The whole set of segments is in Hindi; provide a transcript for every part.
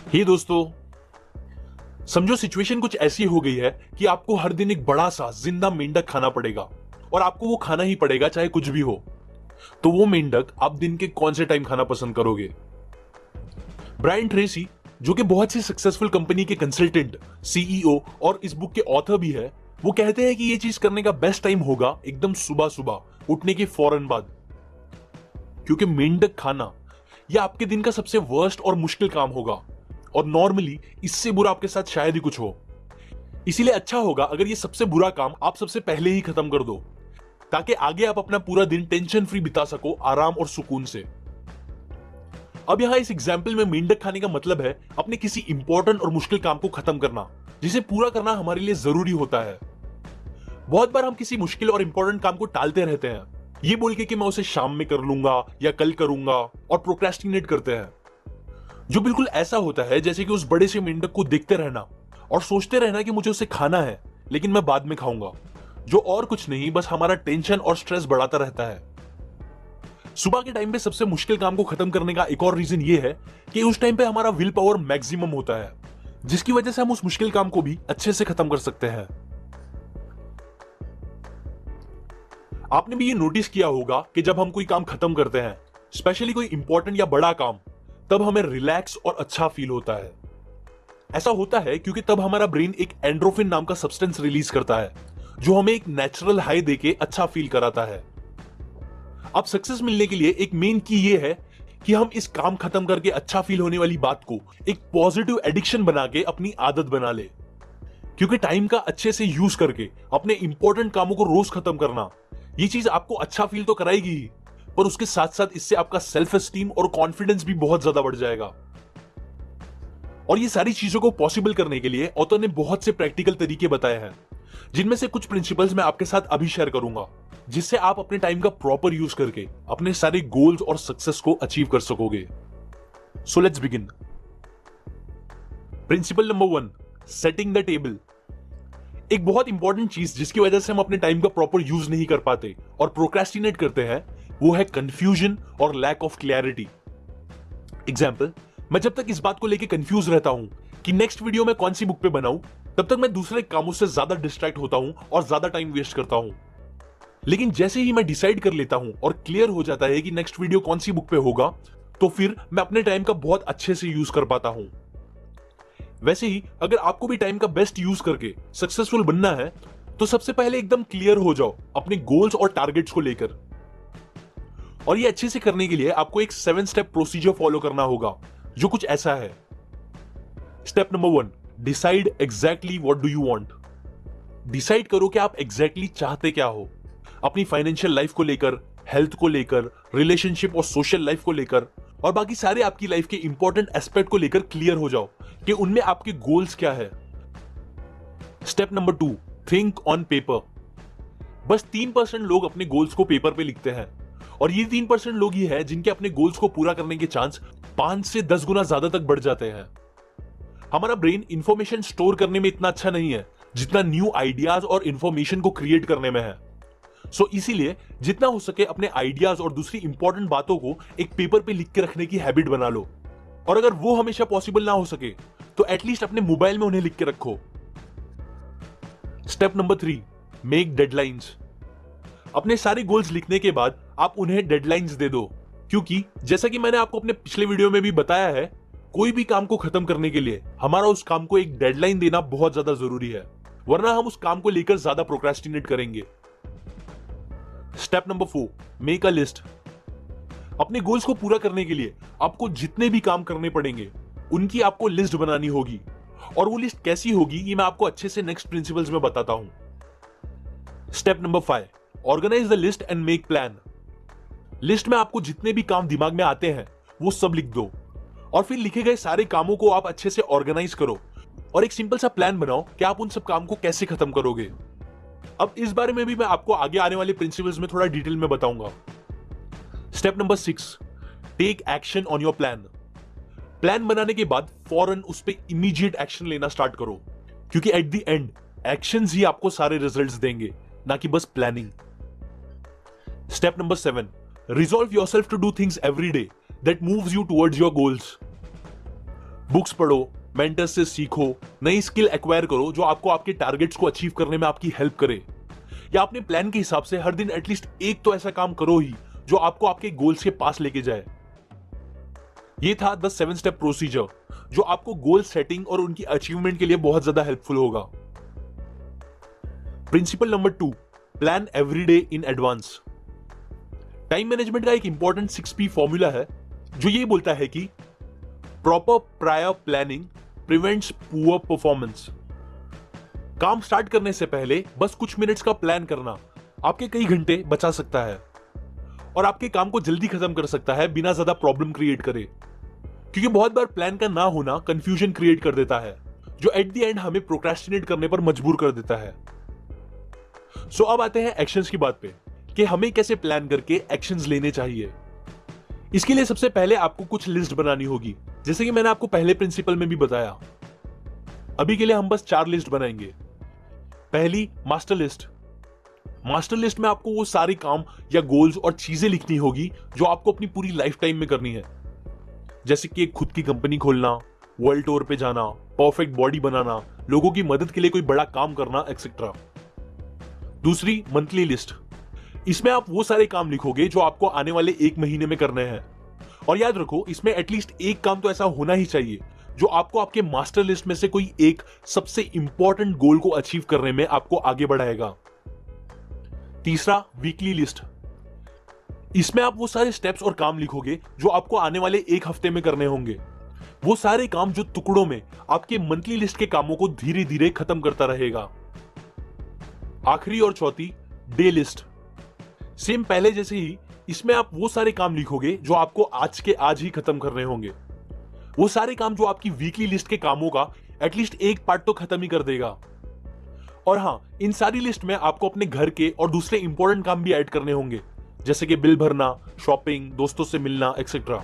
हे दोस्तों, समझो सिचुएशन कुछ ऐसी हो गई है कि आपको हर दिन एक बड़ा सा जिंदा मेंढक खाना पड़ेगा और आपको वो खाना ही पड़ेगा चाहे कुछ भी हो। तो वो मेंढक आप दिन के कौन से टाइम खाना पसंद करोगे? ब्रायन ट्रेसी, जो कि बहुत सी सक्सेसफुल कंपनी के कंसल्टेंट, सीईओ और इस बुक के ऑथर भी है, वो कहते हैं कि ये चीज करने का बेस्ट टाइम होगा एकदम सुबह सुबह उठने के फौरन बाद, क्योंकि मेंढक खाना यह आपके दिन का सबसे वर्स्ट और मुश्किल काम होगा और नॉर्मली इससे बुरा आपके साथ शायद ही कुछ हो। इसीलिए अच्छा होगा अगर ये सबसे बुरा काम आप सबसे पहले ही खत्म कर दो, ताकि आगे आप अपना पूरा दिन टेंशन फ्री बिता सको, आराम और सुकून से। अब यहां इस एग्जाम्पल में मेंढक खाने का मतलब है अपने किसी इंपॉर्टेंट और मुश्किल काम को खत्म करना, जिसे पूरा करना हमारे लिए जरूरी होता है। बहुत बार हम किसी मुश्किल और इंपॉर्टेंट काम को टालते रहते हैं, ये बोल के कि मैं उसे शाम में कर लूंगा या कल करूंगा, और प्रोक्रेस्टिनेट करते हैं, जो बिल्कुल ऐसा होता है जैसे कि उस बड़े से मेंढक को देखते रहना और सोचते रहना कि मुझे उसे खाना है लेकिन मैं बाद में खाऊंगा, जो और कुछ नहीं बस हमारा टेंशन और स्ट्रेस बढ़ाता रहता है। सुबह के टाइम पे सबसे मुश्किल काम को खत्म करने का एक और रीजन ये है कि उस टाइम पे हमारा विल पावर मैक्सिमम होता है, जिसकी वजह से हम उस मुश्किल काम को भी अच्छे से खत्म कर सकते हैं। आपने भी ये नोटिस किया होगा कि जब हम कोई काम खत्म करते हैं, स्पेशली कोई इंपॉर्टेंट या बड़ा काम, तब हमें रिलैक्स और अच्छा फील होता है। ऐसा होता है क्योंकि तब हमारा ब्रेन एक एंड्रोफिन नाम का सब्सटेंस रिलीज करता है, जो हमें एक नेचुरल हाई देके अच्छा फील कराता है। अब सक्सेस मिलने के लिए एक मेन की ये है कि हम इस काम खत्म करके अच्छा फील होने वाली बात को एक पॉजिटिव एडिक्शन बना के अपनी आदत बना ले, क्योंकि टाइम का अच्छे से यूज करके अपने इंपॉर्टेंट कामों को रोज खत्म करना, ये चीज आपको अच्छा फील तो कराएगी ही, पर उसके साथ साथ इससे आपका सेल्फ एस्टीम और कॉन्फिडेंस भी बहुत ज्यादा बढ़ जाएगा। और ये सारी चीजों को पॉसिबल करने के लिए ऑथर ने बहुत से प्रैक्टिकल तरीके बताए हैं, जिनमें से कुछ प्रिंसिपल्स मैं आपके साथ अभी शेयर करूंगा, जिससे आप अपने टाइम का प्रॉपर यूज करके अपने सारे गोल्स और सक्सेस को अचीव कर सकोगे। So let's begin. Principle number 1, setting the table. एक बहुत इंपॉर्टेंट चीज जिसकी वजह से हम अपने टाइम का प्रॉपर यूज नहीं कर पाते और प्रोक्रेस्टिनेट करते हैं, वो है कंफ्यूजन और लैक ऑफ क्लैरिटी। एग्जाम्पल, मैं जब तक इस बात को लेकर कंफ्यूज रहता हूं कि नेक्स्ट वीडियो में कौन सी बुक पे बनाऊं, तब तक मैं दूसरे कामों से ज्यादा डिस्ट्रैक्ट होता हूं और ज्यादा टाइम वेस्ट करता हूं। लेकिन जैसे ही मैं डिसाइड कर लेता हूं और क्लियर हो जाता है कि नेक्स्ट वीडियो कौन सी बुक पे होगा, तो फिर मैं अपने टाइम का बहुत अच्छे से यूज कर पाता हूं। वैसे ही अगर आपको भी टाइम का बेस्ट यूज करके सक्सेसफुल बनना है, तो सबसे पहले एकदम क्लियर हो जाओ अपने गोल्स और टारगेट्स को लेकर। और ये अच्छे से करने के लिए आपको एक 7 स्टेप प्रोसीजर फॉलो करना होगा, जो कुछ ऐसा है। Step number 1, decide exactly what do you want. Decide करो कि आप एग्जैक्टली चाहते क्या हो, अपनी फाइनेंशियल लाइफ को लेकर, हेल्थ को लेकर, रिलेशनशिप और सोशल लाइफ को लेकर, और बाकी सारे आपकी लाइफ के इंपॉर्टेंट एस्पेक्ट को लेकर क्लियर हो जाओ कि उनमें आपके गोल्स क्या है। Step number 2, think on paper. बस 3% लोग अपने गोल्स को पेपर पे लिखते हैं, और ये 3% लोग ही है जिनके अपने गोल्स को पूरा करने के चांस 5 से 10 गुना ज्यादा तक बढ़ जाते हैं। हमारा ब्रेन इंफॉर्मेशन स्टोर करने में इतना अच्छा नहीं है जितना न्यू आइडियाज और इंफॉर्मेशन को क्रिएट करने में है। सो इसीलिए जितना हो सके अपने आइडियाज और दूसरी इंपॉर्टेंट बातों को एक पेपर पे लिख के रखने की हैबिट बना लो, और अगर वो हमेशा पॉसिबल ना हो सके तो एटलीस्ट अपने मोबाइल में उन्हें लिख के रखो। Step number 3, make deadlines. अपने सारे गोल्स लिखने के बाद आप उन्हें डेडलाइंस दे दो, क्योंकि जैसा कि मैंने आपको अपने पिछले वीडियो में भी बताया है, कोई भी काम को खत्म करने के लिए हमारा उस काम को एक डेडलाइन देना बहुत ज्यादा जरूरी है, वरना हम उस काम को लेकर ज्यादा प्रोक्रेस्टिनेट करेंगे। Step number 4, make a list. अपने गोल्स को पूरा करने के लिए आपको जितने भी काम करने पड़ेंगे, उनकी आपको लिस्ट बनानी होगी, और वो लिस्ट कैसी होगी ये मैं आपको अच्छे से नेक्स्ट प्रिंसिपल्स में बताता हूं। Step number 5, organise the list and make plan. List में आपको जितने भी काम दिमाग में आते हैं वो सब लिख दो, और फिर लिखे गए सारे कामों को आप अच्छे से ऑर्गेनाइज करो और एक सिंपल सा प्लान बनाओ कि आप उन सब काम को कैसे खत्म करोगे। अब इस बारे में भी मैं आपको आगे आने वाले प्रिंसिपल्स में थोड़ा डिटेल में बताऊंगा। Step number 6, take action on your plan. Plan बनाने के बाद फौरन उस पर इमीडिएट एक्शन लेना स्टार्ट करो, क्योंकि एट द एंड एक्शंस ही आपको सारे रिजल्ट्स देंगे, ना कि बस planning. Step number 7, resolve yourself to do things every day that moves you towards your goals. Books पढ़ो, मेंटर्स से सीखो, नई स्किल एक्वायर करो जो आपको आपके टारगेट्स को अचीव करने में आपकी हेल्प करे, या अपने प्लान के हिसाब से हर दिन एटलीस्ट एक तो ऐसा काम करो ही जो आपको आपके गोल्स के पास लेके जाए। ये था द 7 स्टेप प्रोसीजर जो आपको गोल सेटिंग और उनकी अचीवमेंट के लिए बहुत ज्यादा हेल्पफुल होगा। Principle number 2, plan every day in advance. Time management का एक इंपॉर्टेंट 6P फॉर्मूला है जो ये बोलता है कि proper prior planning prevents poor performance. काम स्टार्ट करने से पहले बस कुछ मिनट्स का प्लान करना आपके कई घंटे बचा सकता है और आपके काम को जल्दी खत्म कर सकता है बिना ज्यादा प्रॉब्लम क्रिएट करे, क्योंकि बहुत बार प्लान का ना होना कंफ्यूजन क्रिएट कर देता है जो एट द एंड हमें प्रोक्रेस्टिनेट करने पर मजबूर कर देता है। सो अब आते हैं एक्शंस की बात पे कि हमें कैसे प्लान करके एक्शंस लेने चाहिए। इसके लिए सबसे पहले आपको कुछ लिस्ट बनानी होगी, जैसे कि मैंने आपको पहले प्रिंसिपल में भी बताया। अभी के लिए हम बस 4 लिस्ट बनाएंगे। पहली, मास्टर लिस्ट। मास्टर लिस्ट में आपको वो सारे काम या गोल्स और चीजें लिखनी होगी जो आपको अपनी पूरी लाइफ टाइम में करनी है, जैसे कि एक खुद की कंपनी खोलना, वर्ल्ड टूर पे जाना, परफेक्ट बॉडी बनाना, लोगों की मदद के लिए कोई बड़ा काम करना, एक्सेट्रा। दूसरी, मंथली लिस्ट। इसमें आप वो सारे काम लिखोगे जो आपको आने वाले 1 महीने में करने हैं, और याद रखो इसमें एटलीस्ट एक काम तो ऐसा होना ही चाहिए जो आपको आपके मास्टर लिस्ट में से कोई एक सबसे इंपॉर्टेंट गोल को अचीव करने में आपको आगे बढ़ाएगा। तीसरा, वीकली लिस्ट। इसमें आप वो सारे स्टेप्स और काम लिखोगे जो आपको आने वाले 1 हफ्ते में करने होंगे, वो सारे काम जो टुकड़ों में आपके मंथली लिस्ट के कामों को धीरे धीरे खत्म करता रहेगा। आखिरी और चौथी, डे लिस्ट। सेम पहले जैसे ही इसमें आप वो सारे काम लिखोगे जो आपको आज के आज ही खत्म करने होंगे, वो सारे काम जो आपकी वीकली लिस्ट के कामों का एटलीस्ट एक पार्ट तो खत्म ही कर देगा। और हां, इन सारी लिस्ट में आपको अपने घर के और दूसरे इंपॉर्टेंट काम भी ऐड करने होंगे, जैसे कि बिल भरना, शॉपिंग, दोस्तों से मिलना, एक्सेट्रा।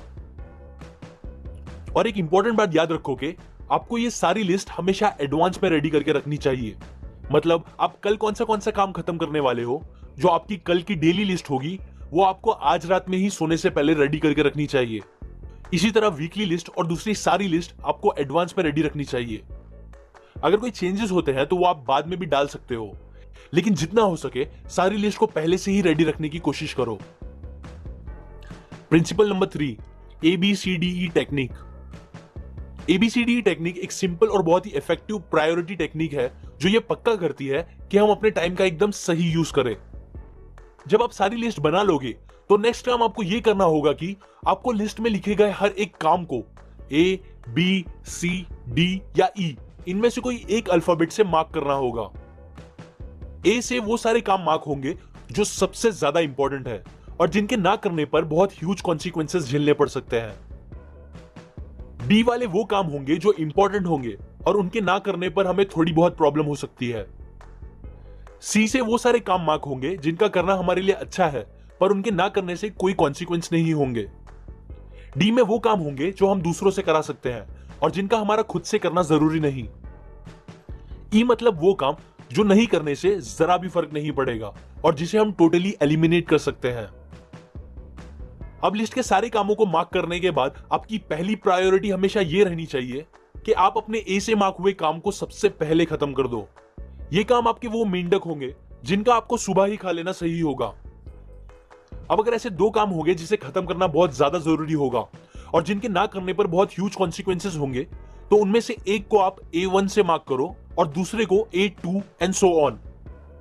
और एक इंपॉर्टेंट बात याद रखो कि आपको ये सारी लिस्ट हमेशा एडवांस में रेडी करके रखनी चाहिए। मतलब आप कल कौन सा काम खत्म करने वाले हो, जो आपकी कल की डेली लिस्ट होगी वो आपको आज रात में ही सोने से पहले रेडी करके रखनी चाहिए। इसी तरह वीकली लिस्ट और दूसरी सारी लिस्ट आपको एडवांस में रेडी रखनी चाहिए। अगर कोई चेंजेस होते हैं तो वो आप बाद में भी डाल सकते हो, लेकिन जितना हो सके सारी लिस्ट को पहले से ही रेडी रखने की कोशिश करो। Principle number 3, ABCDE technique. ABCDE technique एक सिंपल और बहुत ही इफेक्टिव प्रायोरिटी टेक्निक है जो ये पक्का करती है कि हम अपने टाइम का एकदम सही यूज करें। जब आप सारी लिस्ट बना लोगे तो नेक्स्ट काम आपको यह करना होगा कि आपको लिस्ट में लिखे गए हर एक काम को A, B, C, D या E इनमें से कोई एक अल्फाबेट से मार्क करना होगा। A से वो सारे काम मार्क होंगे जो सबसे ज्यादा इंपॉर्टेंट है और जिनके ना करने पर बहुत ह्यूज कॉन्सिक्वेंसेस झेलने पड़ सकते हैं। B वाले वो काम होंगे जो इंपॉर्टेंट होंगे और उनके ना करने पर हमें थोड़ी बहुत प्रॉब्लम हो सकती है। C से वो सारे काम मार्क होंगे जिनका करना हमारे लिए अच्छा है पर उनके ना करने से कोई कॉन्सिक्वेंस नहीं होंगे। D में वो काम होंगे जो हम दूसरों से करा सकते हैं और जिनका हमारा खुद से करना जरूरी नहीं। E मतलब वो काम जो नहीं करने से जरा भी फर्क नहीं पड़ेगा और जिसे हम टोटली एलिमिनेट कर सकते हैं। अब लिस्ट के सारे कामों को मार्क करने के बाद आपकी पहली प्रायोरिटी हमेशा ये रहनी चाहिए कि आप अपने A से मार्क हुए काम को सबसे पहले खत्म कर दो। ये काम आपके वो मेंढक होंगे जिनका आपको सुबह ही खा लेना सही होगा। अब अगर ऐसे 2 काम होंगे जिसे खत्म करना बहुत ज्यादा जरूरी होगा और जिनके ना करने पर बहुत ह्यूज कॉन्सिक्वेंसेस होंगे, तो उनमें से एक को आप A1 से मार्क करो और दूसरे को A2 एंड सो ऑन,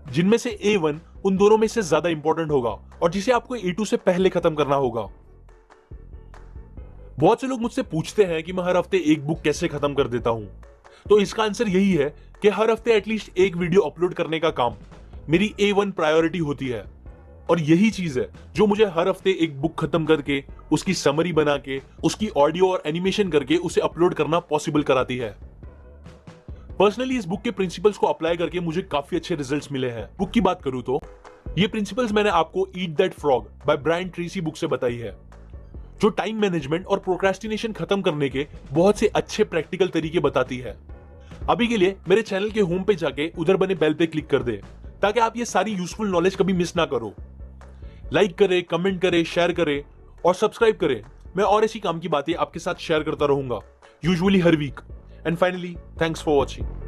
जिनमें से A1 उन दोनों में से ज्यादा इंपॉर्टेंट होगा और जिसे आपको A2 से पहले खत्म करना होगा। बहुत से लोग मुझसे पूछते हैं कि मैं हर हफ्ते एक बुक कैसे खत्म कर देता हूं, तो इसका आंसर यही है कि हर हफ्ते एटलीस्ट एक वीडियो अपलोड करने का काम मेरी A1 प्रायोरिटी होती है और यही चीज है जो मुझे हर हफ्ते एक बुक खत्म करके उसकी समरी बना के उसकी ऑडियो और एनिमेशन करके उसे अपलोड करना पॉसिबल कराती है। पर्सनली इस बुक के प्रिंसिपल्स को अप्लाई करके मुझे काफी अच्छे रिजल्ट्स मिले हैं। बुक की बात करूं तो ये प्रिंसिपल्स मैंने आपको eat that frog by Brian Tracy book से बताई है, जो टाइम मैनेजमेंट और प्रोक्रेस्टिनेशन खत्म करने के बहुत से अच्छे प्रैक्टिकल तरीके बताती है। अभी के लिए मेरे चैनल के होम पे जाके उधर बने बेल पे क्लिक कर दे ताकि आप ये सारी यूजफुल नॉलेज कभी मिस ना करो। लाइक करें, कमेंट करें, शेयर करें और सब्सक्राइब करें। मैं और ऐसी काम की बातें आपके साथ शेयर करता रहूंगा। usually हर week. And finally, thanks for watching.